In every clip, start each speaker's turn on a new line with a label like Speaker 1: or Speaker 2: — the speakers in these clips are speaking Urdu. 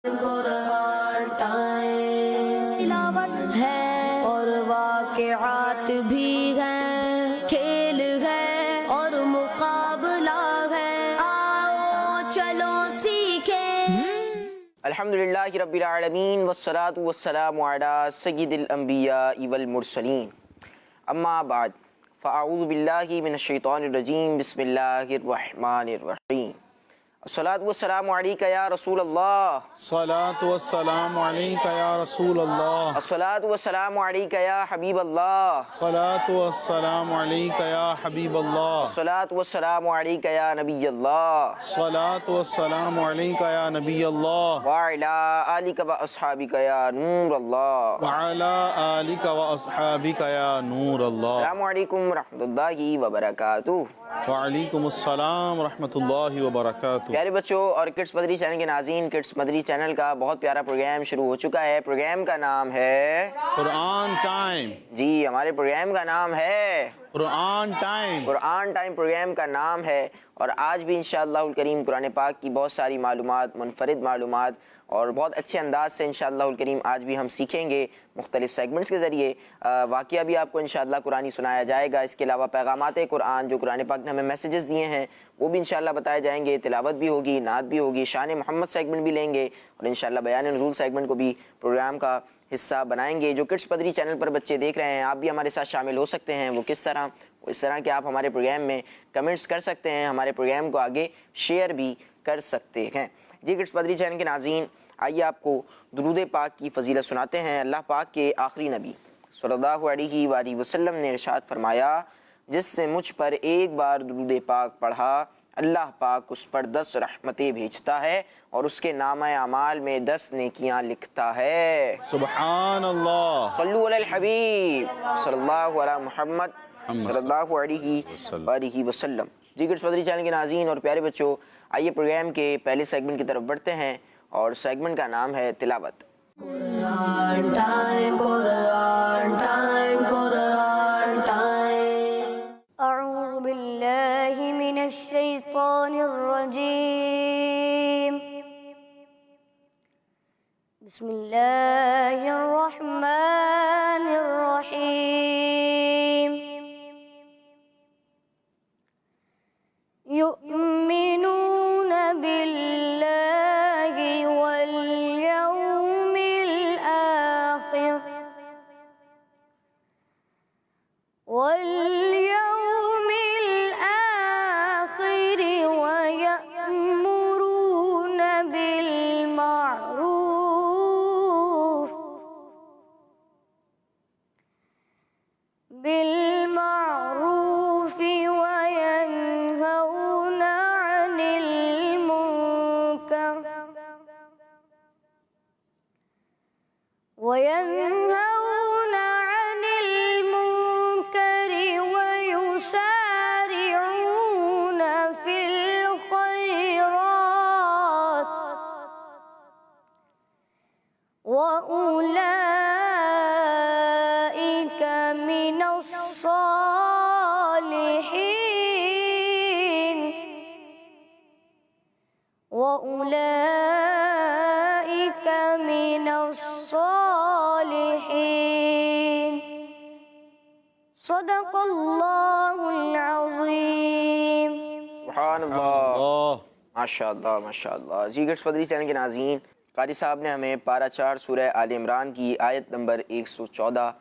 Speaker 1: قرآن ٹائم تلاوت ہے اور واقعات بھی ہیں، کھیل ہے اور مقابلہ ہے، آؤ چلو سیکھیں۔
Speaker 2: الحمدللہ رب العالمین والصلاة والسلام علی سید الانبیاء والمرسلین، اما بعد فاعوذ باللہ من الشیطان الرجیم، بسم اللہ الرحمن الرحیم۔ الصلاة والسلام علیکہ یا رسول اللہ،
Speaker 3: الصلاة والسلام علیکہ یا رسول اللہ،
Speaker 2: الصلاة والسلام علیکہ یا حبیب اللہ،
Speaker 3: الصلاة والسلام علیکہ یا حبیب اللہ،
Speaker 2: الصلاة والسلام علیکہ یا نبی اللہ،
Speaker 3: الصلاة والسلام علیکہ یا نبی اللہ،
Speaker 2: وعلی آلک و اصحابک یا نور اللہ،
Speaker 3: وعلی آلک و اصحابک یا نور اللہ۔
Speaker 2: السلام علیکم ورحمۃ اللہ وبرکاتہ۔
Speaker 3: وعلیکم السلام ورحمۃ اللہ وبرکاتہ۔
Speaker 2: پیارے بچوں اور کڈس مدری چینل کے ناظرین، کڈس مدری چینل کا بہت پیارا پروگرام شروع ہو چکا ہے۔ پروگرام کا نام ہے
Speaker 3: قرآن ٹائم،
Speaker 2: جی ہمارے پروگرام کا نام ہے
Speaker 3: قرآن ٹائم،
Speaker 2: قرآن ٹائم پروگرام کا نام ہے، اور آج بھی انشاءاللہ الکریم قرآن پاک کی بہت ساری معلومات، منفرد معلومات، اور بہت اچھے انداز سے انشاءاللہ الکریم آج بھی ہم سیکھیں گے مختلف سیگمنٹس کے ذریعے۔ واقعہ بھی آپ کو انشاءاللہ قرآنی سنایا جائے گا، اس کے علاوہ پیغامات قرآن جو قرآن پاک نے ہمیں میسیجز دیے ہیں وہ بھی انشاءاللہ بتائے جائیں گے، تلاوت بھی ہوگی، نعت بھی ہوگی، شان محمد سیگمنٹ بھی لیں گے، اور انشاءاللہ بیان نزول سیگمنٹ کو بھی پروگرام کا حصہ بنائیں گے۔ جو کڈس پدری چینل پر بچے دیکھ رہے ہیں، آپ بھی ہمارے ساتھ شامل ہو سکتے ہیں۔ وہ کس طرح؟ اس طرح کہ آپ ہمارے پروگرام میں کمنٹس کر سکتے ہیں، ہمارے پروگرام کو آگے شیئر بھی کر سکتے ہیں۔ جی کڈس پدری چینل کے ناظرین، آئیے آپ کو درود پاک کی فضیلت سناتے ہیں۔ اللہ پاک کے آخری نبی صلی اللہ علیہ وآلہ وسلم نے ارشاد فرمایا، جس نے مجھ پر ایک بار درود پاک پڑھا، اللہ پاک اس پر 10 رحمتیں بھیجتا ہے اور اس کے نامہ اعمال میں 10 نیکیاں لکھتا ہے۔
Speaker 3: سبحان اللہ،
Speaker 2: صلو علی الحبیب صلی اللہ علی محمد صلی اللہ علیہ وآلہ وسلم۔ جی کڈس پدری چینل کے ناظرین اور پیارے بچوں، آئیے پروگرام کے پہلے سیگمنٹ کی طرف بڑھتے ہیں، اور سیگمنٹ کا نام ہے تلاوت۔
Speaker 1: قرآن ٹائم، قرآن ٹائم، قرآن ٹائم۔
Speaker 4: اعوذ باللہ من الشیطان الرجیم، بسم اللہ الرحمن الرحیم۔ یؤمنون باللہ والیوم الآخر ويأمرون بالمعروف وينهون عن المنكر ويسارعون في الخيرات وأولئك من الصالحين وأولئك من الصالحين۔ صدق اللہ العظیم۔
Speaker 2: سبحان اللہ، ماشاءاللہ ماشاءاللہ۔ جی کڈس پدری چینل کے ناظرین، قاری صاحب نے ہمیں پارہ 4 سورہ آل عمران کی آیت نمبر 114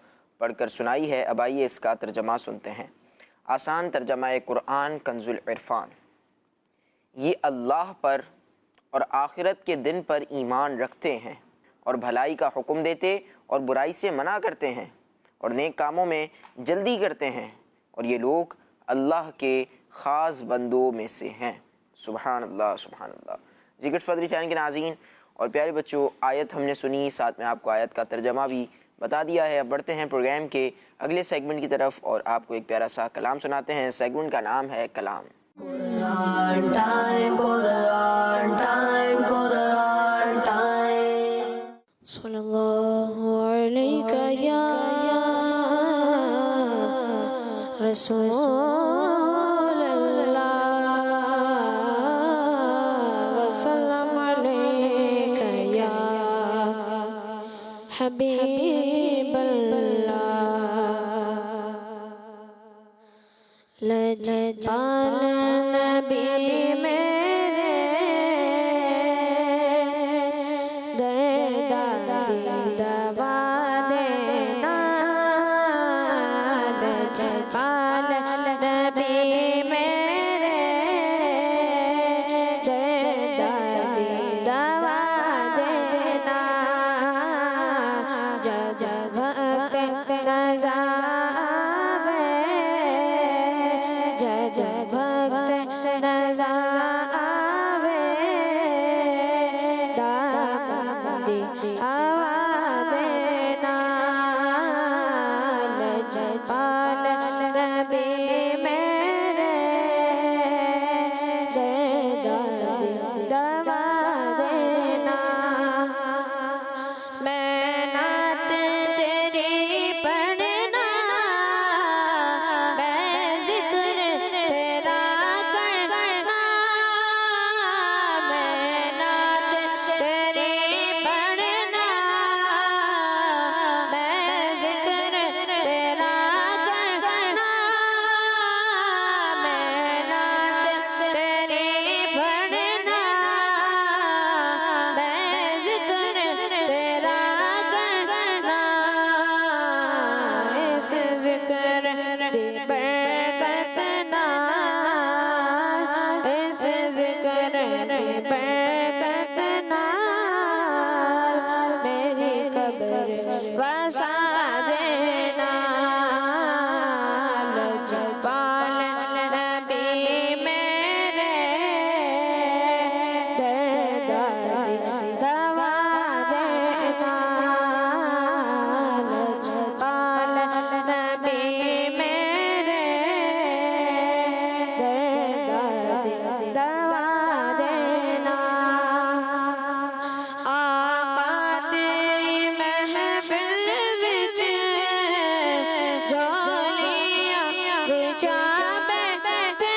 Speaker 2: پڑھ کر سنائی ہے۔ اب آئیے اس کا ترجمہ سنتے ہیں۔ آسان ترجمہ قرآن کنز العرفان۔ یہ اللہ پر اور آخرت کے دن پر ایمان رکھتے ہیں، اور بھلائی کا حکم دیتے اور برائی سے منع کرتے ہیں، اور نیک کاموں میں جلدی کرتے ہیں، اور یہ لوگ اللہ کے خاص بندوں میں سے ہیں۔ سبحان اللہ سبحان اللہ۔ جی کڈس پدری چینل کے ناظرین اور پیارے بچوں، آیت ہم نے سنی، ساتھ میں آپ کو آیت کا ترجمہ بھی بتا دیا ہے۔ اب بڑھتے ہیں پروگرام کے اگلے سیگمنٹ کی طرف، اور آپ کو ایک پیارا سا کلام سناتے ہیں۔ سیگمنٹ کا نام ہے کلام۔
Speaker 1: قرآن ٹائم، قرآن ٹائم، قرآن ٹائم۔
Speaker 5: صلی اللہ علیہ یا رسول اللہ، وسلم علیہ یا حبیب اللہ لجپال نبی میرے درد دوا دینا لجپال نبی میرے درد دوا دینا جب وقت رضا آوے جب وقت رضا آوے دامدی آوا دینا لجپال نبی میرے درد دوا دینا میں نعت تیری پڑھنا میں ذکر تیرا کرنا میں نعت تیری پڑھنا میں ذکر تیرا کرنا میں نعت تیری پڑھنا میں ذکر تیرا کرنا اس ذکر دی برکت نال اس ذکر دی برکت نال میری قبر وسا دینا لجپال نبی میرے درد دوا دینا لجپال نبی میرے درد دوا دینا آقا تیری محفل وچ جولیاں بچا بیٹھے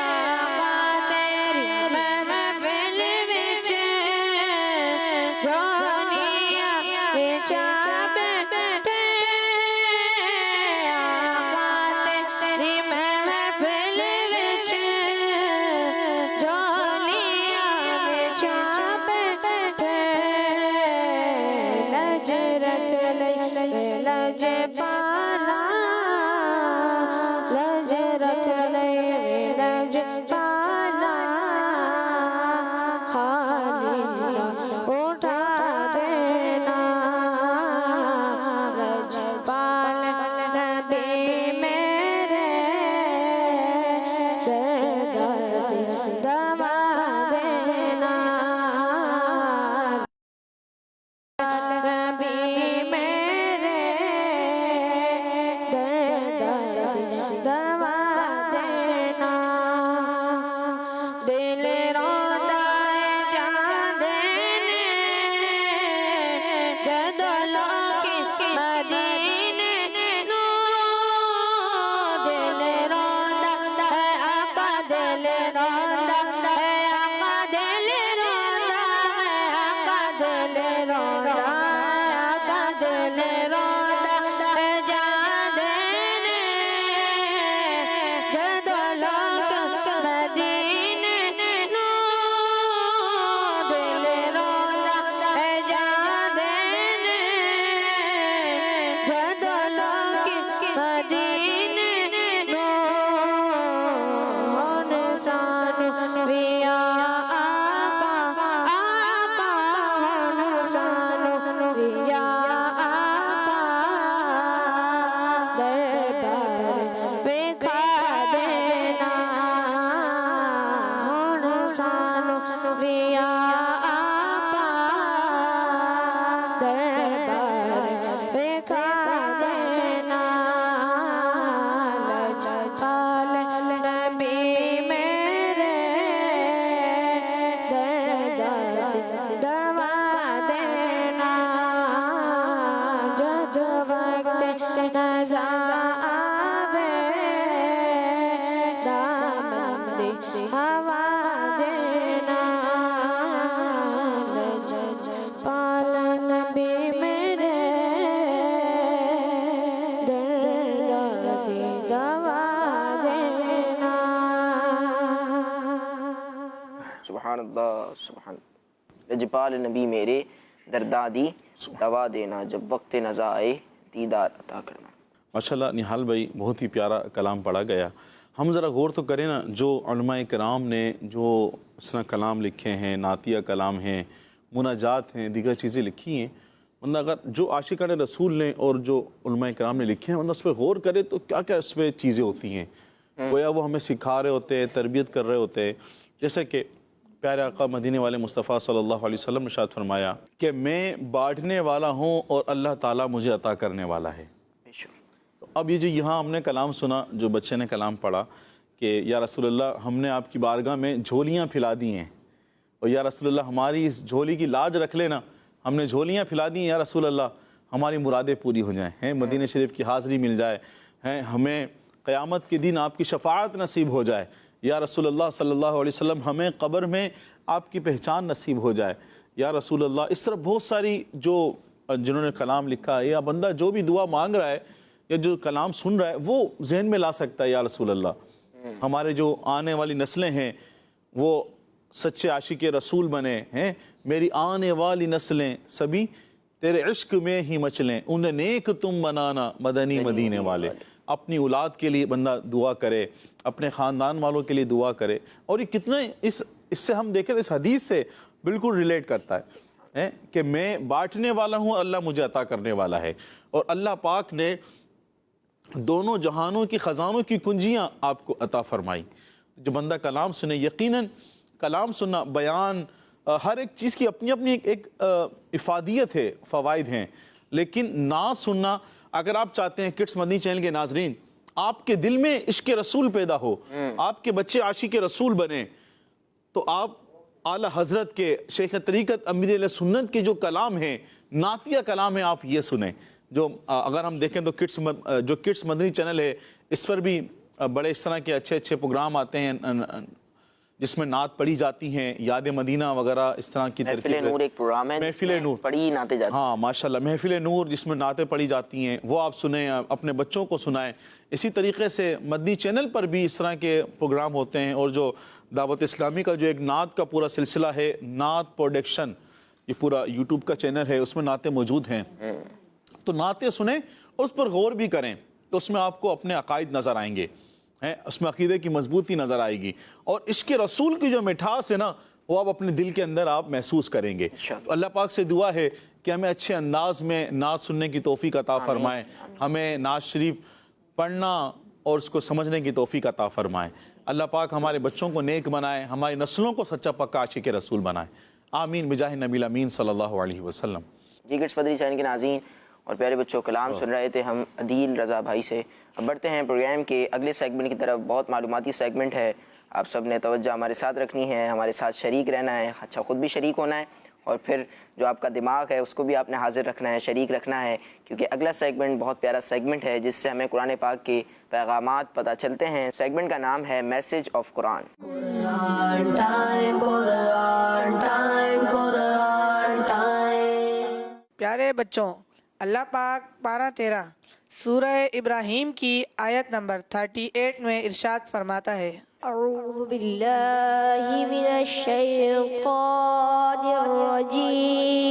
Speaker 5: آقا تیری محفل وچ جولیاں بچا بیٹھے آقا تیری محفل وچ جولیاں بچا بیٹھے لج رکھ لے لج پالا لج رکھ لے لج پالا خالی اٹھا دینا لجپال نبی میرے درد دوا دینا نبی میرے درد دوا دینا دل روندا ہے جان دینے جدو لوکی مدینے نو دل روندا ہے آقا دل روندا ہے آقا دل روندا ہے آقا دل روندا ہے آقا دل روندا ہے جان دینے جدو لوکی مدینے نو دل روندا ہے جان دینے جدو لوکی مدینے نو ہن سانو وی آقا آقا ہن سانو
Speaker 2: سبحان لجپال نبی میرے دردادی دوا دینا جب وقت نزا آئے دیدار عطا کرنا.
Speaker 3: ماشاءاللہ نہال بھائی بہت ہی پیارا کلام پڑھا گیا. ہم ذرا غور تو کریں نا، جو علماء کرام نے جو اس طرح کلام لکھے ہیں، نعتیہ کلام ہیں، مناجات ہیں، دیگر چیزیں لکھی ہیں، بندہ اگر جو عاشقان رسول نے اور جو علماء کرام نے لکھے ہیں بندہ اس پہ غور کرے تو کیا کیا اس پہ چیزیں ہوتی ہیں. گویا وہ ہمیں سکھا رہے ہوتے ہیں، تربیت کر رہے ہوتے ہیں. جیسے کہ پیارے آقا مدینے والے مصطفیٰ صلی اللہ علیہ وسلم نے ارشاد فرمایا کہ میں بانٹنے والا ہوں اور اللہ تعالیٰ مجھے عطا کرنے والا ہے. اب یہ جو یہاں ہم نے کلام سنا، جو بچے نے کلام پڑھا کہ یا رسول اللہ ہم نے آپ کی بارگاہ میں جھولیاں پھیلا دی ہیں، اور یا رسول اللہ ہماری اس جھولی کی لاج رکھ لینا، ہم نے جھولیاں پھیلا دی ہیں یا رسول اللہ ہماری مرادیں پوری ہو جائیں، ہیں مدینہ شریف کی حاضری مل جائے، ہیں ہمیں قیامت کے دن آپ کی شفاعت نصیب ہو جائے، یا رسول اللہ صلی اللہ علیہ وسلم ہمیں قبر میں آپ کی پہچان نصیب ہو جائے، یا رسول اللہ. اس طرح بہت ساری جو جنہوں نے کلام لکھا ہے، یا بندہ جو بھی دعا مانگ رہا ہے یا جو کلام سن رہا ہے وہ ذہن میں لا سکتا ہے یا رسول اللہ ہمارے جو آنے والی نسلیں ہیں وہ سچے عاشق رسول بنے ہیں، میری آنے والی نسلیں سبھی تیرے عشق میں ہی مچلیں، انہیں نیک تم بنانا مدنی مدینے والے. اپنی اولاد کے لیے بندہ دعا کرے، اپنے خاندان والوں کے لیے دعا کرے. اور یہ کتنا اس سے ہم دیکھیں تو اس حدیث سے بالکل ریلیٹ کرتا ہے کہ میں بانٹنے والا ہوں، اللہ مجھے عطا کرنے والا ہے. اور اللہ پاک نے دونوں جہانوں کی خزانوں کی کنجیاں آپ کو عطا فرمائی. جو بندہ کلام سنے، یقیناً کلام سننا، بیان، ہر ایک چیز کی اپنی اپنی ایک افادیت ہے، فوائد ہیں. لیکن نعت سننا، اگر آپ چاہتے ہیں کڈس مدنی چینل کے ناظرین آپ کے دل میں عشق رسول پیدا ہو، آپ کے بچے عاشق رسول بنے، تو آپ اعلیٰ حضرت کے شیخ طریقت امیر علیہ سنت کے جو کلام ہیں، نعتیہ کلام ہیں، آپ یہ سنیں. جو اگر ہم دیکھیں تو کڈس مدنی چینل ہے، اس پر بھی بڑے اس طرح کے اچھے اچھے پروگرام آتے ہیں جس میں نعت پڑھی جاتی ہیں، یاد مدینہ وغیرہ اس طرح کی
Speaker 2: محفل نور ایک پروگرام ہے،
Speaker 3: محفل نور
Speaker 2: پڑھی نعتیں جاتی ہیں.
Speaker 3: ہاں ماشاءاللہ، محفل نور جس میں نعتیں پڑھی جاتی ہیں وہ آپ سنیں، اپنے بچوں کو سنائیں. اسی طریقے سے مدنی چینل پر بھی اس طرح کے پروگرام ہوتے ہیں. اور جو دعوت اسلامی کا جو ایک نعت کا پورا سلسلہ ہے، نعت پروڈکشن، یہ پورا یوٹیوب کا چینل ہے، اس میں نعتیں موجود ہیں. تو نعتیں سنیں، اس پر غور بھی کریں تو اس میں آپ کو اپنے عقائد نظر آئیں گے، اس میں عقیدے کی مضبوطی نظر آئے گی، اور عشق رسول کی جو مٹھاس ہے نا وہ آپ اپنے دل کے اندر آپ محسوس کریں گے. تو اللہ پاک سے دعا ہے کہ ہمیں اچھے انداز میں نعت سننے کی توفیق عطا فرمائے، ہمیں نعت شریف پڑھنا اور اس کو سمجھنے کی توفیق عطا فرمائے. اللہ پاک ہمارے بچوں کو نیک بنائے، ہماری نسلوں کو سچا پکا عاشق رسول بنائے. آمین بجاہ نبی الامین صلی اللہ علیہ وسلم.
Speaker 2: جی کڈس مدنی چینل کے ناظرین اور پیارے بچوں کلام سن رہے تھے ہم عدیل رضا بھائی سے. اب بڑھتے ہیں پروگرام کے اگلے سیگمنٹ کی طرف. بہت معلوماتی سیگمنٹ ہے، آپ سب نے توجہ ہمارے ساتھ رکھنی ہے، ہمارے ساتھ شریک رہنا ہے، اچھا خود بھی شریک ہونا ہے، اور پھر جو آپ کا دماغ ہے اس کو بھی آپ نے حاضر رکھنا ہے، شریک رکھنا ہے، کیونکہ اگلا سیگمنٹ بہت پیارا سیگمنٹ ہے جس سے ہمیں قرآن پاک کے پیغامات پتہ چلتے ہیں. سیگمنٹ کا نام ہے message of Quran.
Speaker 1: Quran time, Quran time, Quran time.
Speaker 6: پیارے بچوں، اللہ پاک پارہ 13 سورہ ابراہیم کی آیت نمبر 38 میں ارشاد فرماتا ہے،
Speaker 4: اعوذ باللہ من الشیطان الرجیم،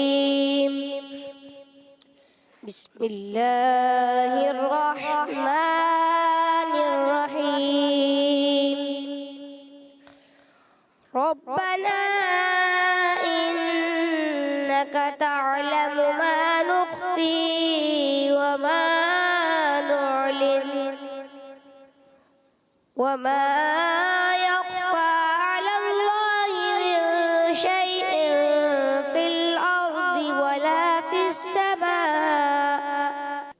Speaker 4: بسم اللہ الرحمن الرحیم. ربنا انک تعلم ما نخفی وما نعلن وما يخفى على الله من شيء في الأرض ولا في السماء.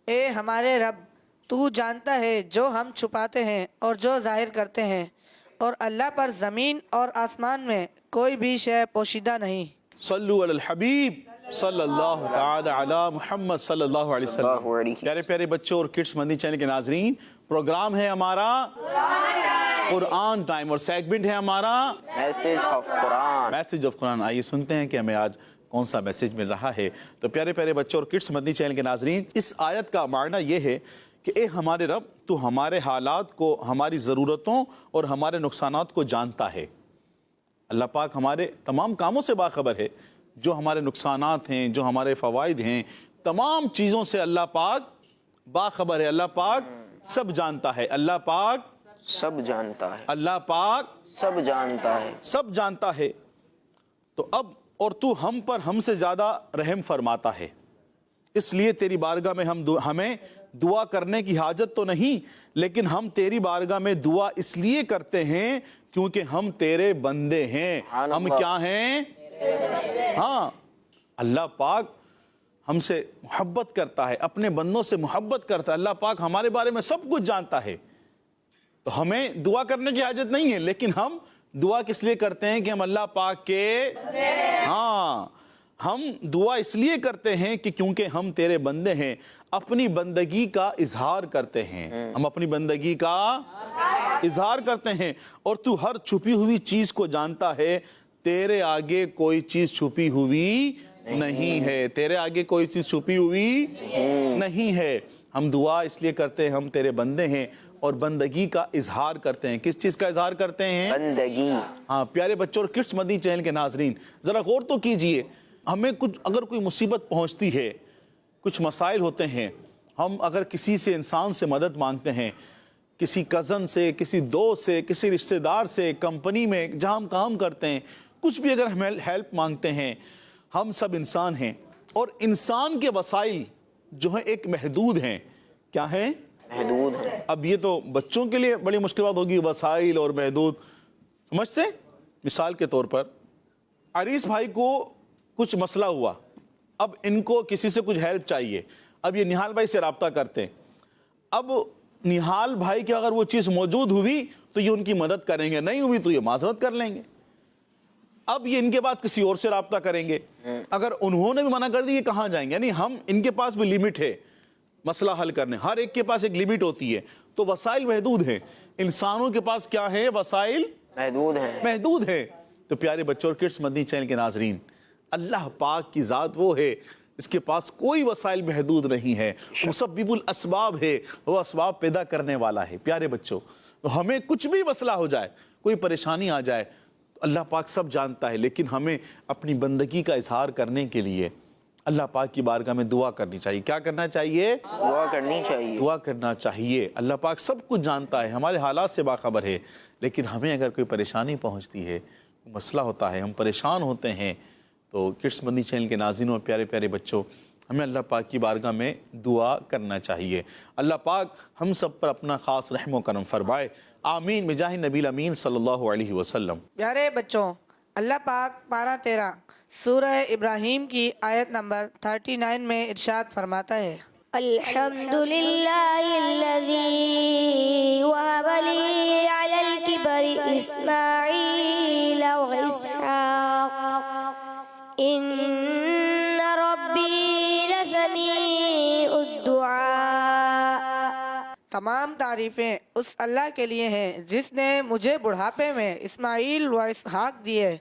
Speaker 6: اے ہمارے رب، تو جانتا ہے جو ہم چھپاتے ہیں اور جو ظاہر کرتے ہیں، اور اللہ پر زمین اور آسمان میں کوئی بھی شے پوشیدہ نہیں.
Speaker 3: صلو علی الحبیب صلی اللہ تعالی علی محمد صلی اللہ علیہ وسلم. پیارے پیارے بچوں اور کڈس مدنی چینل کے ناظرین، پروگرام ہے ہمارا قرآن ٹائم اور سیگمنٹ ہے ہمارا
Speaker 2: message of Quran.
Speaker 3: Message of Quran. آئیے سنتے ہیں کہ ہمیں آج کون سا میسج مل رہا ہے. تو پیارے پیارے بچوں اور کڈس مدنی چینل کے ناظرین، اس آیت کا معنی یہ ہے کہ اے ہمارے رب، تو ہمارے حالات کو، ہماری ضرورتوں اور ہمارے نقصانات کو جانتا ہے. اللہ پاک ہمارے تمام کاموں سے باخبر ہے، جو ہمارے نقصانات ہیں، جو ہمارے فوائد ہیں، تمام چیزوں سے اللہ پاک باخبر ہے۔ اللہ پاک سب جانتا ہے، اللہ پاک
Speaker 2: سب جانتا ہے،
Speaker 3: اللہ پاک
Speaker 2: سب جانتا ہے۔
Speaker 3: سب جانتا ہے۔ تو اب اور تو ہم پر ہم سے زیادہ رحم فرماتا ہے، اس لیے تیری بارگاہ میں ہمیں دعا کرنے کی حاجت تو نہیں، لیکن ہم تیری بارگاہ میں دعا اس لیے کرتے ہیں کیونکہ ہم تیرے بندے ہیں۔ ہم کیا ہیں؟ ہاں، اللہ پاک ہم سے محبت کرتا ہے، اپنے بندوں سے محبت کرتا ہے۔ اللہ پاک ہمارے بارے میں سب کچھ جانتا ہے، تو ہمیں دعا کرنے کی حاجت نہیں ہے، لیکن ہم دعا کس لیے کرتے ہیں کہ ہم اللہ پاک کے ہم دعا اس لیے کرتے ہیں کہ کیونکہ ہم تیرے بندے ہیں، اپنی بندگی کا اظہار کرتے ہیں، ہم اپنی بندگی کا اظہار کرتے ہیں، اور تو ہر چھپی ہوئی چیز کو جانتا ہے، تیرے آگے کوئی چیز چھپی ہوئی نہیں ہے، تیرے آگے کوئی چیز چھپی ہوئی نہیں ہے۔ ہم دعا اس لیے کرتے ہیں، ہم تیرے بندے ہیں اور بندگی کا اظہار کرتے ہیں۔ کس چیز کا اظہار کرتے ہیں؟
Speaker 2: بندگی۔
Speaker 3: ہاں پیارے بچوں اور کڈس مدنی چینل کے ناظرین، ذرا غور تو کیجئے، ہمیں اگر کوئی مصیبت پہنچتی ہے، کچھ مسائل ہوتے ہیں، ہم اگر کسی سے انسان سے مدد مانگتے ہیں، کسی کزن سے، کسی دوست سے، کسی رشتہ دار سے، کمپنی میں جہاں ہم کام کرتے ہیں، کچھ بھی اگر ہمیں ہیلپ مانگتے ہیں، ہم سب انسان ہیں، اور انسان کے وسائل جو ہیں ایک محدود ہیں۔ کیا ہیں؟
Speaker 2: محدود ہے۔
Speaker 3: اب یہ تو بچوں کے لیے بڑی مشکل بات ہوگی، وسائل اور محدود، سمجھتے؟ مثال کے طور پر عریس بھائی کو کچھ مسئلہ ہوا، اب ان کو کسی سے کچھ ہیلپ چاہیے، اب یہ نہال بھائی سے رابطہ کرتے ہیں، اب نہال بھائی کی اگر وہ چیز موجود ہوئی تو یہ ان کی مدد کریں گے، نہیں ہوئی تو یہ معذرت کر لیں گے۔ اب یہ ان کے بعد کسی اور سے رابطہ کریں گے، اگر انہوں نے بھی منع کر دی یہ کہاں جائیں گے؟ یعنی ان کے پاس بھی لیمٹ ہے مسئلہ حل کرنے، ہر ایک کے پاس ایک لیمٹ ہوتی ہے، تو وسائل محدود ہیں۔ انسانوں کے پاس کیا ہے؟ وسائل محدود ہیں۔ تو پیارے بچوں اور کڈس مدنی چینل کے ناظرین، اللہ پاک کی ذات وہ ہے اس کے پاس کوئی وسائل محدود نہیں ہے، مسبب الاسباب ہے، وہ اسباب پیدا کرنے والا ہے۔ پیارے بچوں، تو ہمیں کچھ بھی مسئلہ ہو جائے، کوئی پریشانی آ جائے، تو اللہ پاک سب جانتا ہے، لیکن ہمیں اپنی بندگی کا اظہار کرنے کے لیے اللہ پاک کی بارگاہ میں دعا کرنی چاہیے۔ کیا کرنا چاہیے؟
Speaker 2: دعا کرنی چاہیے۔
Speaker 3: دعا کرنا چاہیے۔ اللہ پاک سب کچھ جانتا ہے، ہمارے حالات سے باخبر ہے، لیکن ہمیں اگر کوئی پریشانی پہنچتی ہے، مسئلہ ہوتا ہے، ہم پریشان ہوتے ہیں، تو کڈس مدنی چینل کے ناظرین اور پیارے پیارے بچوں، ہمیں اللہ پاک کی بارگاہ میں دعا کرنا چاہیے۔ اللہ پاک ہم سب پر اپنا خاص رحم و کرم فرمائے، آمین بجاہ نبی الامین صلی اللہ علیہ وسلم۔
Speaker 6: پیارے بچوں، اللہ پاک پارہ 13 سورہ ابراہیم کی آیت نمبر 39 میں ارشاد فرماتا ہے،
Speaker 4: الحمد للہ الذی وہب لی علی الکبر اسماعیل و اسحاق ان ربی لسمیع الدعاء۔
Speaker 6: تمام تعریفیں اس اللہ کے لیے ہیں جس نے مجھے بڑھاپے میں اسماعیل و اسحاق دیے،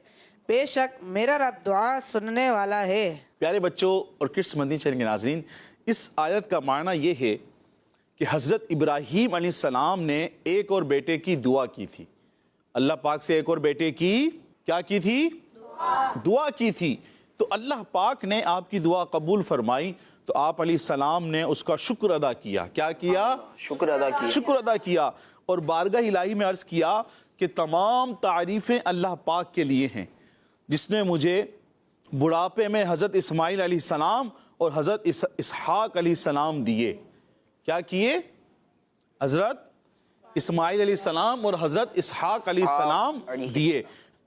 Speaker 6: بے شک میرا رب دعا سننے والا ہے۔
Speaker 3: پیارے بچوں اور کڈس مدنی چینل کے ناظرین، اس آیت کا معنی یہ ہے کہ حضرت ابراہیم علیہ السلام نے ایک اور بیٹے کی دعا کی تھی، اللہ پاک سے ایک اور بیٹے کی کیا کی تھی؟ دعا کی تھی، تو اللہ پاک نے آپ کی دعا قبول فرمائی، تو آپ علیہ السلام نے اس کا شکر ادا کیا۔ کیا کیا؟
Speaker 2: شکر ادا کیا۔
Speaker 3: شکر ادا کیا، اور بارگاہ الہی میں عرض کیا کہ تمام تعریفیں اللہ پاک کے لیے ہیں جس نے مجھے بڑھاپے میں حضرت اسماعیل علیہ السلام اور حضرت اسحاق علیہ السلام دیے۔ کیا کیے؟ حضرت اسماعیل علیہ السلام اور حضرت اسحاق علیہ السلام دیے،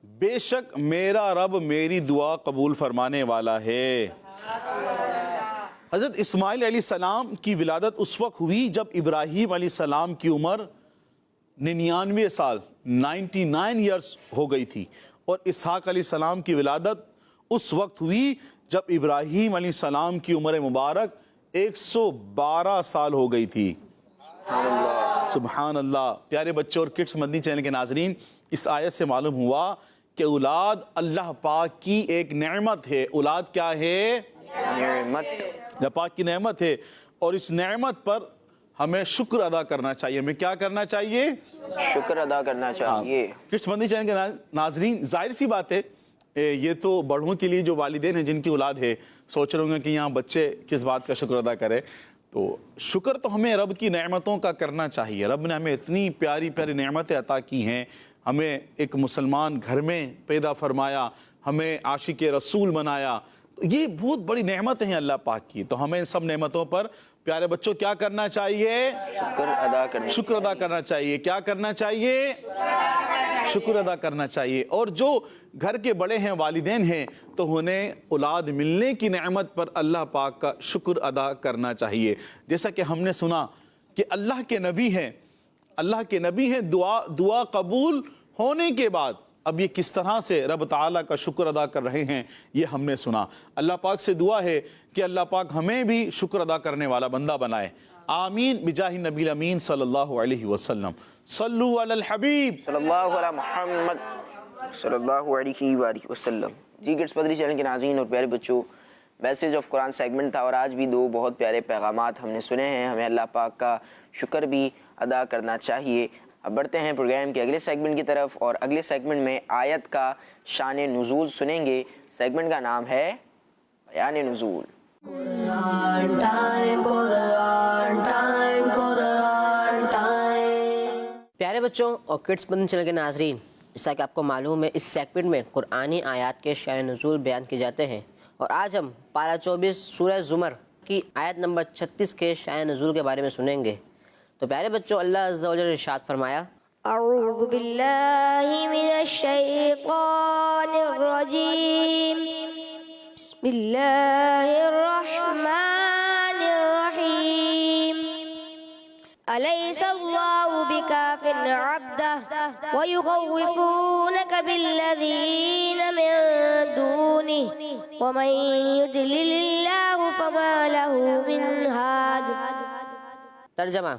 Speaker 3: بے شک میرا رب میری دعا قبول فرمانے والا ہے۔ حضرت اسماعیل علیہ السلام کی ولادت اس وقت ہوئی جب ابراہیم علیہ السلام کی عمر 99 سال 99 ایئرس ہو گئی تھی، اور اسحاق علیہ السلام کی ولادت اس وقت ہوئی جب ابراہیم علیہ السلام کی عمر مبارک 112 سال ہو گئی تھی۔ سبحان اللہ۔ پیارے بچوں اور کڈس مدنی چینل کے ناظرین، اس آیت سے معلوم ہوا کہ اولاد اللہ پاک کی ایک نعمت ہے۔ اولاد کیا ہے؟
Speaker 2: نعمت۔
Speaker 3: اللہ پاک کی نعمت ہے، اور اس نعمت پر ہمیں شکر ادا کرنا چاہیے. ہمیں کیا کرنا چاہیے؟
Speaker 2: شکر ادا کرنا چاہیے.
Speaker 3: کڈس مندی چینل کے ناظرین، ظاہر سی بات ہے یہ تو بڑوں کے لیے جو والدین ہیں جن کی اولاد ہے سوچ رہے ہوں گے کہ یہاں بچے کس بات کا شکر ادا کرے. تو شکر تو ہمیں رب کی نعمتوں کا کرنا چاہیے. رب نے ہمیں اتنی پیاری پیاری نعمتیں عطا کی ہیں، ہمیں ایک مسلمان گھر میں پیدا فرمایا، ہمیں عاشق رسول بنایا. یہ بہت بڑی نعمتیں ہیں اللہ پاک کی. تو ہمیں ان سب نعمتوں پر پیارے بچوں کیا کرنا چاہیے؟ شکر ادا کرنا چاہیے. کیا کرنا چاہیے؟ شکر ادا کرنا چاہیے. اور جو گھر کے بڑے ہیں، والدین ہیں، تو انہیں اولاد ملنے کی نعمت پر اللہ پاک کا شکر ادا کرنا چاہیے. جیسا کہ ہم نے سنا کہ اللہ کے نبی ہیں، دعا قبول ہونے کے بعد اب یہ کس طرح سے رب تعالیٰ کا شکر ادا کر رہے ہیں یہ ہم نے سنا. اللہ پاک سے دعا ہے کہ اللہ پاک ہمیں بھی شکر ادا کرنے والا بندہ بنائے. آمین بجاہ نبی الامین صلی اللہ علیہ وسلم. صلو علی الحبیب
Speaker 2: صلی اللہ علیہ محمد صلی اللہ علیہ وآلہ وسلم. جی کڈس پدری چینل کے ناظرین اور پیارے بچوں، میسیج آف قرآن سیگمنٹ تھا اور آج بھی دو بہت پیارے پیغامات ہم نے سنے ہیں. ہمیں اللہ پاک کا شکر بھی ادا کرنا چاہیے. اب بڑھتے ہیں پروگرام کے اگلے سیگمنٹ کی طرف اور اگلے سیگمنٹ میں آیت کا شان نزول سنیں گے. سیگمنٹ کا نام ہے بیان نزول.
Speaker 1: Quran time, Quran time, Quran time.
Speaker 7: پیارے بچوں اور کڈس مدنی چینل کے ناظرین، جیسا کہ آپ کو معلوم ہے اس سیگمنٹ میں قرآنی آیات کے شان نزول بیان کیے جاتے ہیں اور آج ہم پارہ 24 سورہ زمر کی آیت نمبر 36 کے شان نزول کے بارے میں سنیں گے. تو پیارے بچوں، اللہ عز و جل نے ارشاد فرمایا:
Speaker 4: اعوذ باللہ من الشیطان الرجیم، بسم اللہ الرحمن الرحیم. أليس الله بكاف عبده ويخوفونك بالذين من دونه ومن يضلل الله فما له من هاد.
Speaker 7: ترجمہ: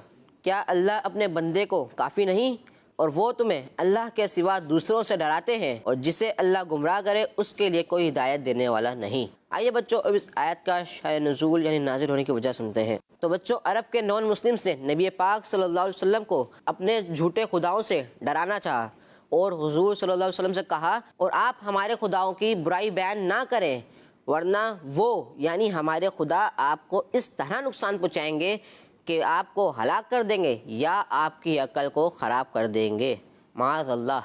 Speaker 7: کیا اللہ اپنے بندے کو کافی نہیں اور وہ تمہیں اللہ کے سوا دوسروں سے ڈراتے ہیں، اور جسے اللہ گمراہ کرے اس کے لیے کوئی ہدایت دینے والا نہیں. آئیے بچوں اب اس آیت کا شان نزول یعنی نازل ہونے کی وجہ سنتے ہیں. تو بچوں، عرب کے نان مسلمز نے نبی پاک صلی اللہ علیہ وسلم کو اپنے جھوٹے خداؤں سے ڈرانا چاہا اور حضور صلی اللہ علیہ وسلم سے کہا اور آپ ہمارے خداؤں کی برائی بیان نہ کریں ورنہ وہ یعنی ہمارے خدا آپ کو اس طرح نقصان پہنچائیں گے کہ آپ کو ہلاک کر دیں گے یا آپ کی عقل کو خراب کر دیں گے، معاذ اللہ.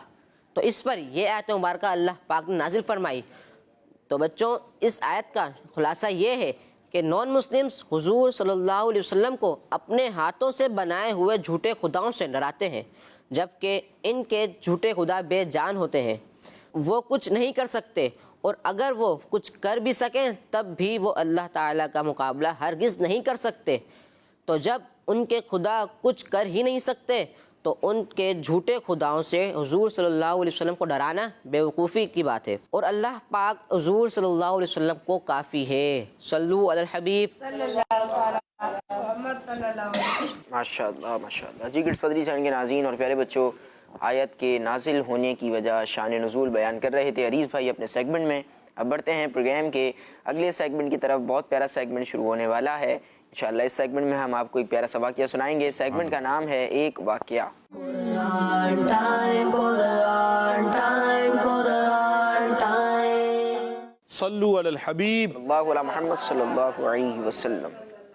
Speaker 7: تو اس پر یہ آیت مبارکہ اللہ پاک نے نازل فرمائی. تو بچوں، اس آیت کا خلاصہ یہ ہے کہ نان مسلمز حضور صلی اللہ علیہ وسلم کو اپنے ہاتھوں سے بنائے ہوئے جھوٹے خداؤں سے ڈراتے ہیں، جبکہ ان کے جھوٹے خدا بے جان ہوتے ہیں، وہ کچھ نہیں کر سکتے، اور اگر وہ کچھ کر بھی سکیں تب بھی وہ اللہ تعالیٰ کا مقابلہ ہرگز نہیں کر سکتے. تو جب ان کے خدا کچھ کر ہی نہیں سکتے تو ان کے جھوٹے خداؤں سے حضور صلی اللہ علیہ وسلم کو ڈرانا بیوقوفی کی بات ہے، اور اللہ پاک حضور صلی اللہ علیہ وسلم کو کافی ہے. صلو علی الحبیب.
Speaker 2: ماشاء اللہ ماشاء اللہ. جی کڈس پدری چینل کے ناظرین اور پیارے بچوں، آیت کے نازل ہونے کی وجہ شان نزول بیان کر رہے تھے عریض بھائی اپنے سیگمنٹ میں. اب بڑھتے ہیں پروگرام کے اگلے سیگمنٹ کی طرف. بہت پیارا سیگمنٹ شروع ہونے والا ہے انشاءاللہ. اس سیگمنٹ میں ہم آپ کو ایک پیارا سا واقعہ سنائیں گے. سیگمنٹ کا نام ہے ایک واقعہ.
Speaker 1: Quran time, Quran time, Quran time.
Speaker 3: صلو علی الحبیب
Speaker 2: صلی اللہ علیہ محمد صلی اللہ علیہ وسلم.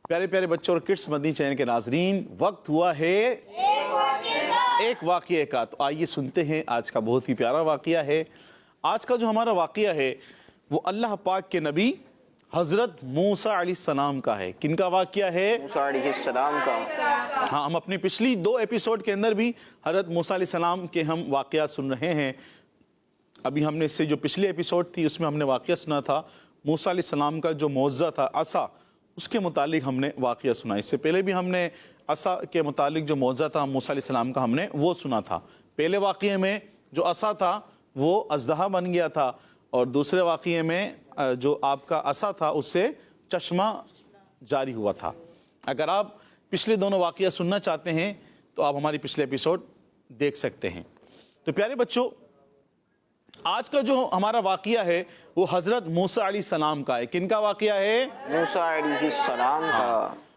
Speaker 3: پیارے پیارے بچوں اور کڈس مدنی چینل کے ناظرین، وقت ہوا ہے ایک واقعے کا. تو آئیے سنتے ہیں آج کا بہت ہی پیارا واقعہ ہے. آج کا جو ہمارا واقعہ ہے وہ اللہ پاک کے نبی حضرت موسیٰ علیہ السلام کا ہے. کن کا واقعہ ہے؟
Speaker 2: موسیٰ علیہ السلام کا.
Speaker 3: ہاں، ہم اپنی پچھلی 2 ایپیسوڈ کے اندر بھی حضرت موسیٰ علیہ السلام کے ہم واقعات سن رہے ہیں. ابھی ہم نے اس سے جو پچھلی ایپیسوڈ تھی اس میں ہم نے واقعہ سنا تھا موسیٰ علیہ السلام کا جو معجزہ تھا عصا، اس کے متعلق ہم نے واقعہ سنا. اس سے پہلے بھی ہم نے عصا کے متعلق جو معجزہ تھا موسیٰ علیہ السلام کا ہم نے وہ سنا تھا. پہلے واقعے میں جو عصا تھا وہ اژدہا بن گیا تھا اور دوسرے واقعے میں جو آپ کا عصا تھا اس سے چشمہ جاری ہوا تھا. اگر آپ پچھلے دونوں واقعہ سننا چاہتے ہیں تو آپ ہماری پچھلے ایپیسوڈ دیکھ سکتے ہیں. تو پیارے بچوں، آج کا جو ہمارا واقعہ ہے وہ حضرت موسیٰ علیہ السلام کا ہے. کن کا واقعہ ہے؟
Speaker 2: موسیٰ علیہ السلام کا.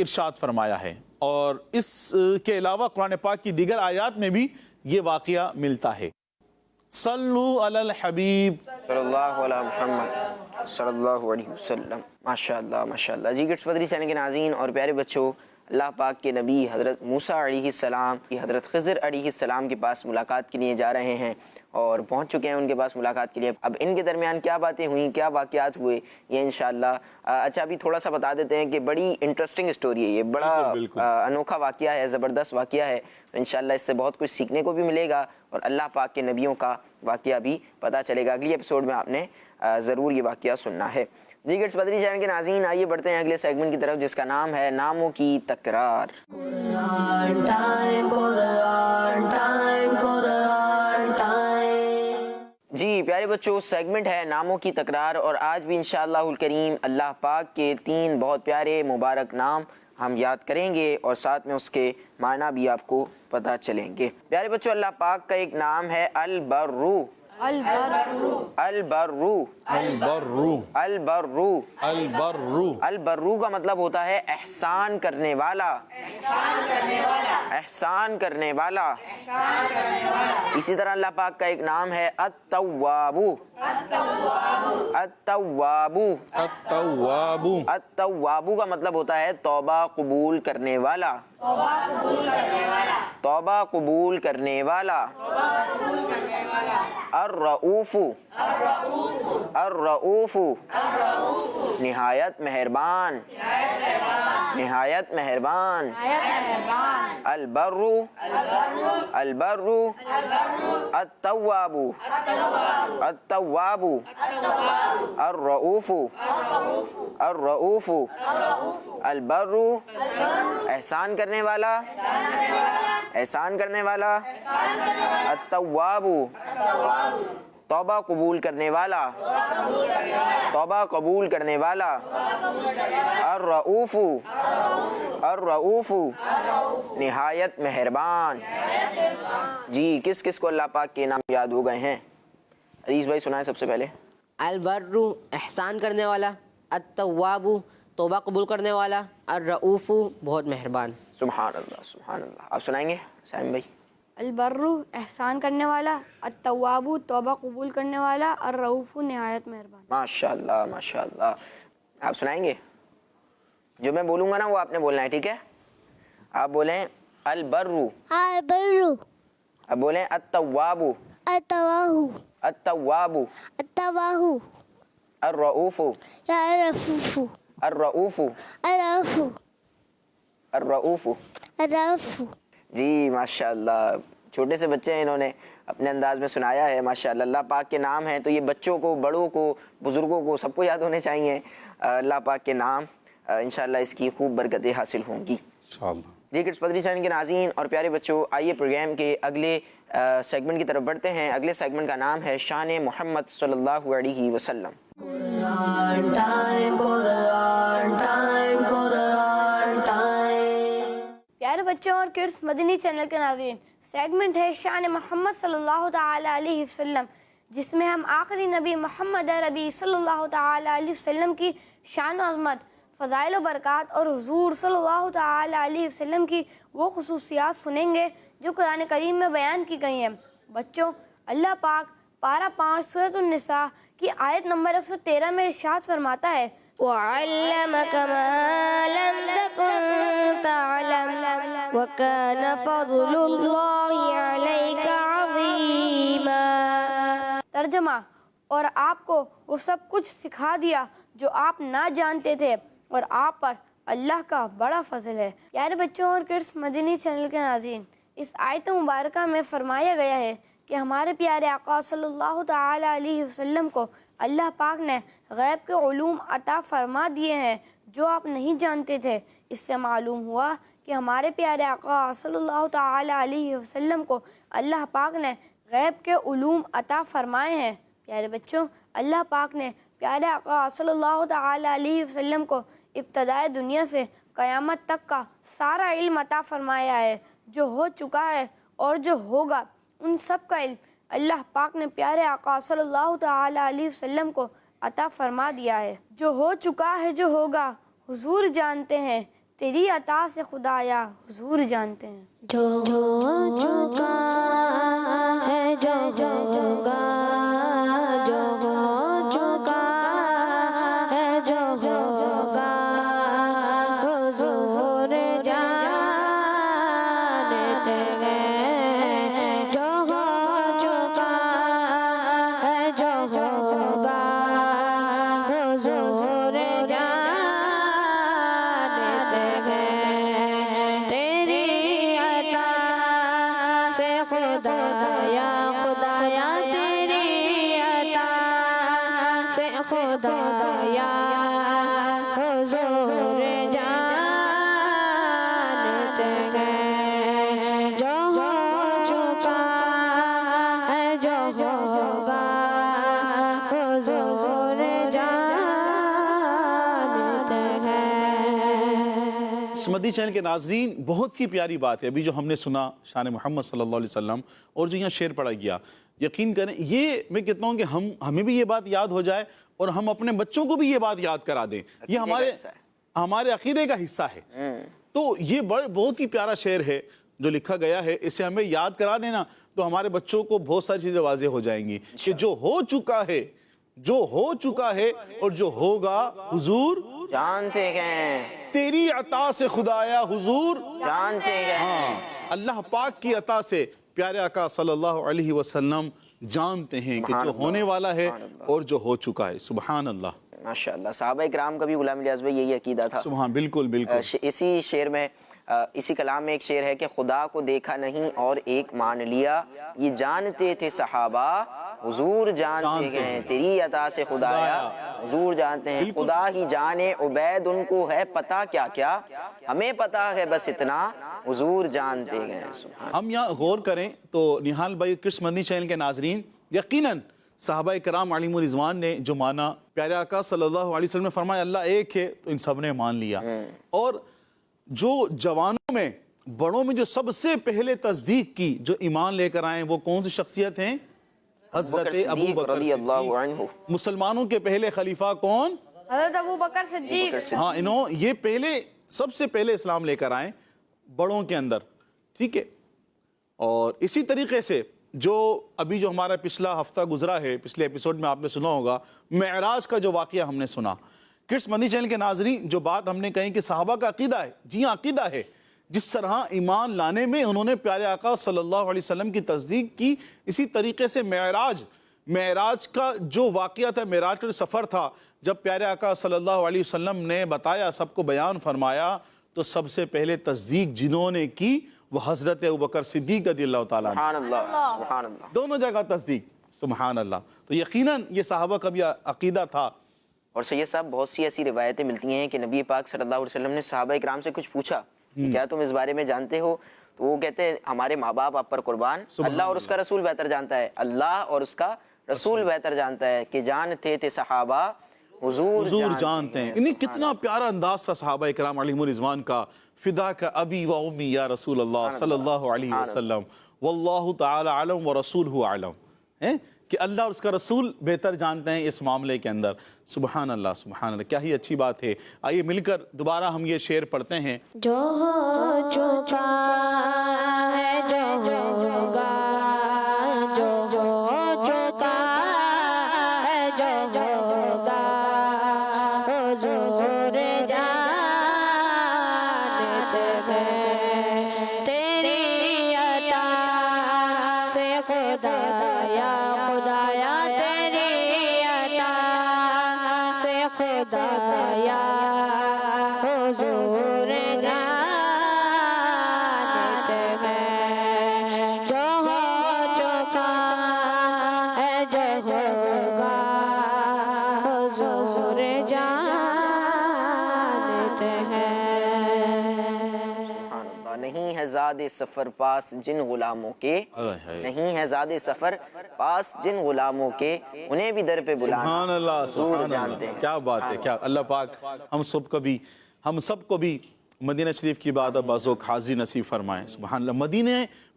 Speaker 3: ارشاد فرمایا ہے، اور اس کے علاوہ قرآن پاک کی دیگر آیات میں بھی یہ واقعہ ملتا ہے۔ صلو علی الحبیب
Speaker 2: صلی اللہ علیہ محمد صلی اللہ علیہ وسلم۔ ماشاءاللہ ماشاءاللہ۔ جی کڈس مدنی چینل کے ناظرین اور پیارے بچوں، اللہ پاک کے نبی حضرت موسیٰ علیہ السلام حضرت خضر علیہ السلام کے پاس ملاقات کے لیے جا رہے ہیں اور پہنچ چکے ہیں ان کے پاس ملاقات کے لیے۔ اب ان کے درمیان کیا باتیں ہوئیں، کیا واقعات ہوئے، یہ انشاءاللہ اچھا ابھی تھوڑا سا بتا دیتے ہیں کہ بڑی انٹرسٹنگ سٹوری ہے، یہ بڑا انوکھا واقعہ ہے، زبردست واقعہ ہے، تو انشاءاللہ اس سے بہت کچھ سیکھنے کو بھی ملے گا اور اللہ پاک کے نبیوں کا واقعہ بھی پتہ چلے گا۔ اگلی ایپیسوڈ میں آپ نے ضرور یہ واقعہ سننا ہے۔ جی کڈس مدنی چینل کے ناظرین، آئیے بڑھتے ہیں اگلے سیگمنٹ کی طرف جس کا نام ہے ناموں کی تکرار۔
Speaker 1: Quran time, Quran time, Quran time.
Speaker 2: جی پیارے بچوں، سیگمنٹ ہے ناموں کی تکرار، اور آج بھی انشاءاللہ الکریم اللہ پاک کے 3 بہت پیارے مبارک نام ہم یاد کریں گے اور ساتھ میں اس کے معنی بھی آپ کو پتہ چلیں گے۔ پیارے بچوں، اللہ پاک کا ایک نام ہے البرو۔ البرو
Speaker 3: البرو
Speaker 2: البرو
Speaker 3: البرو
Speaker 2: البرو کا مطلب ہوتا ہے احسان کرنے والا، احسان کرنے والا۔ اسی طرح اللہ پاک کا ایک نام ہے التواب، التواب
Speaker 3: التواب
Speaker 2: التواب کا مطلب ہوتا ہے توبہ قبول کرنے والا، توبہ قبول کرنے والا۔ الرؤوف، الرؤوف نہایت مہربان، نہایت مہربان۔ البر، البر التواب، التواب۔ الرؤوف، الرؤوف البر احسان کرنے والا، احسان کرنے والا۔ التواب توبہ قبول کرنے والا، توبہ قبول کرنے والا۔ الرؤوف، الرؤوف نہایت مہربان۔ جی کس کس کو اللہ پاک کے نام یاد ہو گئے ہیں؟ عزیز بھائی سنائیں سب سے پہلے۔
Speaker 7: البر احسان کرنے والا، التواب توبہ قبول کرنے والا، الرؤوف بہت مہربان۔
Speaker 2: سبحان اللہ سبحان اللہ۔ آپ سنائیں گے سائم بھائی؟
Speaker 8: البر احسان کرنے والا، التواب توبہ قبول کرنے والا، الرؤوف نہایت مہربان۔
Speaker 2: ماشاءاللہ ماشاءاللہ۔ آپ سنائیں گے؟ جو میں بولوں گا نا وہ آپ نے بولنا ہے، ٹھیک ہے؟ آپ بولیں البر،
Speaker 4: البر
Speaker 2: اب بولیں التواب،
Speaker 4: التواب
Speaker 2: التواب،
Speaker 4: التواب
Speaker 2: الرؤوف،
Speaker 4: الرؤوف
Speaker 2: الرؤوف،
Speaker 4: الرؤوف
Speaker 2: الرؤوف۔
Speaker 4: الرؤوف۔
Speaker 2: جی ماشاءاللہ، چھوٹے سے بچے ہیں، انہوں نے اپنے انداز میں سنایا ہے ماشاءاللہ۔ اللہ پاک کے نام ہیں تو یہ بچوں کو، بڑوں کو، بزرگوں کو سب کو یاد ہونے چاہیے اللہ پاک کے نام۔ انشاءاللہ اس کی خوب برکتیں حاصل ہوں گی
Speaker 3: انشاءاللہ۔
Speaker 2: جی کڈس مدنی چینل کے ناظرین اور پیارے بچوں، آئیے پروگرام کے اگلے سیگمنٹ کی طرف بڑھتے ہیں۔ اگلے سیگمنٹ کا نام ہے شان محمد صلی اللہ علیہ وسلم۔
Speaker 1: Quran time, Quran time, Quran time.
Speaker 8: پیارے بچوں اور کڈس مدنی چینل کے ناظرین، سیگمنٹ ہے شان محمد صلی اللہ تعالی علیہ وسلم، جس میں ہم آخری نبی محمد عربی صلی اللہ تعالی علیہ وسلم کی شان و عظمت، فضائل و برکات اور حضور صلی اللہ تعالی علیہ وسلم کی وہ خصوصیات سنیں گے جو قرآن کریم میں بیان کی گئی ہیں۔ بچوں، اللہ پاک پارہ 5 سورۃ النساء کی آیت نمبر 113 میں ارشاد فرماتا ہے
Speaker 4: وعلمك ما لم تكن تعلم وكان فضل الله عليك عظيما۔
Speaker 8: ترجمہ، اور آپ کو وہ سب کچھ سکھا دیا جو آپ نہ جانتے تھے اور آپ پر اللہ کا بڑا فضل ہے۔ پیارے بچوں اور کڈس مدنی چینل کے ناظرین، اس آیت مبارکہ میں فرمایا گیا ہے کہ ہمارے پیارے آقا صلی اللہ تعالی علیہ وسلم کو اللہ پاک نے غیب کے علوم عطا فرما دیے ہیں جو آپ نہیں جانتے تھے۔ اس سے معلوم ہوا کہ ہمارے پیارے آقا صلی اللہ تعالی علیہ وسلم کو اللہ پاک نے غیب کے علوم عطا فرمائے ہیں۔ پیارے بچوں، اللہ پاک نے پیارے آقا صلی اللہ تعالی علیہ وسلم کو ابتدائے دنیا سے قیامت تک کا سارا علم عطا فرمایا ہے۔ جو ہو چکا ہے اور جو ہوگا، ان سب کا علم اللہ پاک نے پیارے آقا صلی اللہ تعالی علیہ وسلم کو عطا فرما دیا ہے۔ جو ہو چکا ہے، جو ہوگا، حضور جانتے ہیں، تیری عطا سے خدایا حضور جانتے ہیں۔
Speaker 5: جو ہو چکا ہے جو ہوگا، جو ہو چکا ہے جو ہوگا، حضور جانتے ہیں۔ جو ہو چکا ہے جو ہوگا، حضور جانتے ہیں۔ تیری عطا سے خدایا خدایا، تیری عطا سے خدایا حضور جانتے ہیں۔ جو ہو چکا ہے جو ہوگا، حضور جانتے ہیں۔
Speaker 3: مدنی چینل کے ناظرین، بہت ہی پیاری بات ہے ابھی جو ہم نے سنا شان محمد صلی اللہ علیہ وسلم، اور جو یہاں شعر پڑھا گیا، یقین کریں یہ میں کہتا ہوں کہ ہمیں بھی یہ بات یاد ہو جائے اور ہم اپنے بچوں کو بھی یہ بات یاد کرا دیں۔ یہ ہمارے عقیدے کا حصہ ہے۔ تو یہ بہت ہی پیارا شعر ہے جو لکھا گیا ہے، اسے ہمیں یاد کرا دینا تو ہمارے بچوں کو بہت ساری چیزیں واضح ہو جائیں گی کہ جو ہو چکا ہے، جو ہو چکا ہے اور جو ہوگا حضور
Speaker 2: جانتے ہیں،
Speaker 3: تیری عطا سے خدایا حضور
Speaker 2: جانتے ہیں۔
Speaker 3: ہاں، اللہ پاک کی عطا سے پیارے آقا صلی اللہ علیہ وسلم جانتے ہیں کہ جو ہونے والا ہے اور جو ہو چکا ہے۔ سبحان اللہ،
Speaker 2: ماشاءاللہ، صحابہ اکرام کا بھی غلام الیاس بھائی یہی عقیدہ تھا۔
Speaker 3: سبحان، بالکل بالکل۔
Speaker 2: اسی شعر میں اسی کلام میں ایک شعر ہے کہ خدا کو دیکھا نہیں اور ایک مان لیا، یہ جانتے تھے صحابہ حضور جانتے ہیں، تیری عطا سے خدایا حضور جانتے ہیں۔ خدا ہی جانے عبید ان کو ہے پتہ کیا کیا، ہمیں پتہ ہے بس اتنا حضور جانتے ہیں۔
Speaker 3: ہم یہاں غور کریں تو نہال بھائی، کرس مدنی چینل کے ناظرین، یقیناً صحابہ کرام علیہم الرضوان نے جو مانا، پیارے آقا صلی اللہ علیہ وسلم نے فرمایا اللہ ایک ہے، تو ان سب نے مان لیا۔ اور جو جوانوں میں، بڑوں میں جو سب سے پہلے تصدیق کی، جو ایمان لے کر آئے، وہ کون سی شخصیت ہیں؟ حضرت ابو بکر
Speaker 2: رضی اللہ عنہ۔
Speaker 3: صدیق۔ مسلمانوں کے پہلے خلیفہ کون؟
Speaker 8: حضرت ابو بکر صدیق۔
Speaker 3: ہاں، یہ پہلے سب سے پہلے اسلام لے کر آئے بڑوں کے اندر، ٹھیک ہے۔ اور اسی طریقے سے جو ابھی جو ہمارا پچھلا ہفتہ گزرا ہے، پچھلے ایپیسوڈ میں آپ نے سنا ہوگا، معراج کا جو واقعہ ہم نے سنا۔ کرس مدنی چینل کے ناظرین، جو بات ہم نے کہی کہ صحابہ کا عقیدہ ہے، جی ہاں عقیدہ ہے، جس طرح ایمان لانے میں انہوں نے پیارے آقا صلی اللہ علیہ وسلم کی تصدیق کی، اسی طریقے سے معراج کا جو واقعہ تھا، معراج کا جو سفر تھا، جب پیارے آقا صلی اللہ علیہ وسلم نے بتایا، سب کو بیان فرمایا، تو سب سے پہلے تصدیق جنہوں نے کی وہ حضرت ابوبکر صدیق رضی اللہ تعالیٰ عنہ۔
Speaker 2: سبحان اللہ، سبحان اللہ،
Speaker 3: دونوں جگہ تصدیق، سبحان اللہ۔ تو یقیناً یہ صحابہ کا بھی عقیدہ تھا۔
Speaker 2: اور سید صاحب، بہت سی ایسی روایتیں ملتی ہیں کہ نبی پاک صلی اللہ علیہ وسلم نے صحابہ اکرام سے کچھ پوچھا کہ کیا تم اس بارے میں جانتے ہو؟ تو وہ کہتے ہیں ہمارے ماں باپ آپ پر قربان، اللہ اور اس کا رسول بہتر جانتا ہے، اللہ اور اس کا رسول بہتر جانتا ہے کہ جانتے تھے صحابہ حضور
Speaker 3: جانتے ہیں۔ انہیں کتنا پیارا انداز تھا صحابہ اکرام علیہم الرضوان کا، فدا کا ابی و امی یا رسول اللہ صلی اللہ علیہ وسلم، واللہ تعالی علم و رسولہ علم، کہ اللہ اور اس کا رسول بہتر جانتے ہیں اس معاملے کے اندر۔ سبحان اللہ، سبحان اللہ، کیا ہی اچھی بات ہے۔ آئیے مل کر دوبارہ ہم یہ شعر پڑھتے ہیں۔
Speaker 5: جو ہو چکا ہے جو ہوگا، جو ہو چکا ہے جو ہوگا، حضور جانتے ہیں۔ تیری عطا سے خدایا خدایا، تیری عطا سے خدایا حضور جانتے ہیں۔ جو ہو چکا ہے جو ہوگا، حضور جانتے ہیں۔
Speaker 2: سبحان اللہ۔ نہیں ہے زاد سفر پاس جن غلاموں کے، نہیں ہے زاد سفر پاس جن غلاموں کے، انہیں بھی در پہ بلانا
Speaker 3: سبحان اللہ،
Speaker 2: حضور
Speaker 3: سبحان
Speaker 2: جانتے
Speaker 3: اللہ،
Speaker 2: ہیں۔
Speaker 3: کیا بات ہے، کیا اللہ پاک ہم سب کو بھی مدینہ شریف کی بعد بازوق حاضری نصیب فرمائیں۔ سبحان اللہ۔ مدینہ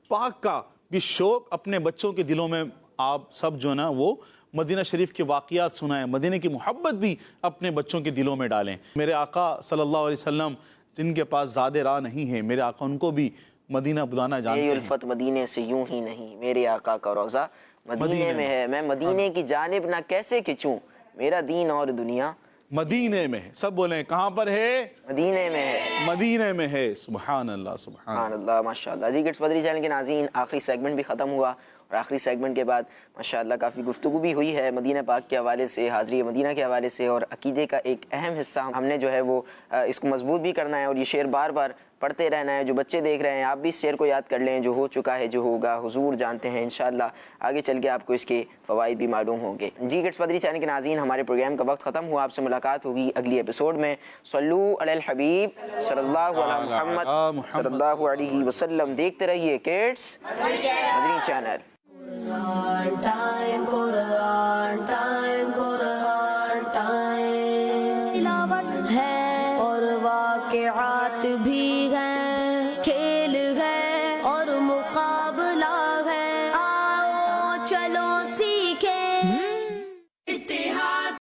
Speaker 3: پاک کا بھی شوق اپنے بچوں کے دلوں میں آپ سب جو نا وہ مدینہ شریف کے واقعات سنائیں، مدینہ کی محبت بھی اپنے بچوں کے دلوں میں ڈالیں۔ میرے آقا صلی اللہ علیہ وسلم جن کے پاس زیادہ راہ نہیں ہے، میرے آقا ان کو بھی مدینہ بلانا جانتے
Speaker 2: یہ
Speaker 3: ہیں۔
Speaker 2: الفت مدینے سے یوں ہی نہیں، میرے آقا کا روزہ مدینے میں ہے، میں مدینے کی جانب نہ کیسے کھچوں، میرا دین اور دنیا
Speaker 3: مدینے میں ہے۔ سب بولیں کہاں پر ہے؟
Speaker 2: مدینے میں ہے۔
Speaker 3: مدینے میں ہے۔ سبحان اللہ، سبحان
Speaker 2: سبحان اللہ، ماشاءاللہ۔ جی کڈس مدنی چینل کے ناظرین، آخری سیگمنٹ بھی ختم ہوا اور آخری سیگمنٹ کے بعد ماشاءاللہ کافی گفتگو بھی ہوئی ہے مدینہ پاک کے حوالے سے، حاضری مدینہ کے حوالے سے، اور عقیدے کا ایک اہم حصہ ہم نے جو ہے وہ اس کو مضبوط بھی کرنا ہے، اور یہ شعر بار بار پڑھتے رہنا ہے۔ جو بچے دیکھ رہے ہیں آپ بھی اس شعر کو یاد کر لیں، جو ہو چکا ہے، جو ہوگا حضور جانتے ہیں، انشاءاللہ آگے چل کے آپ کو اس کے فوائد بھی معلوم ہوں گے۔ جی کڈس مدنی چینل کے ناظرین، ہمارے پروگرام کا وقت ختم ہوا، آپ سے ملاقات ہوگی اگلی ایپیسوڈ میں۔ صلو علی الحبیب صلی اللہ علی محمد صلی اللہ علیہ وسلم۔ دیکھتے رہیے کڈس مدنی channel.
Speaker 1: Quran time, Quran time, Quran time. تلاوت ہے اور واقعات بھی ہیں، کھیل ہے اور مقابلہ ہے، آؤ چلو سی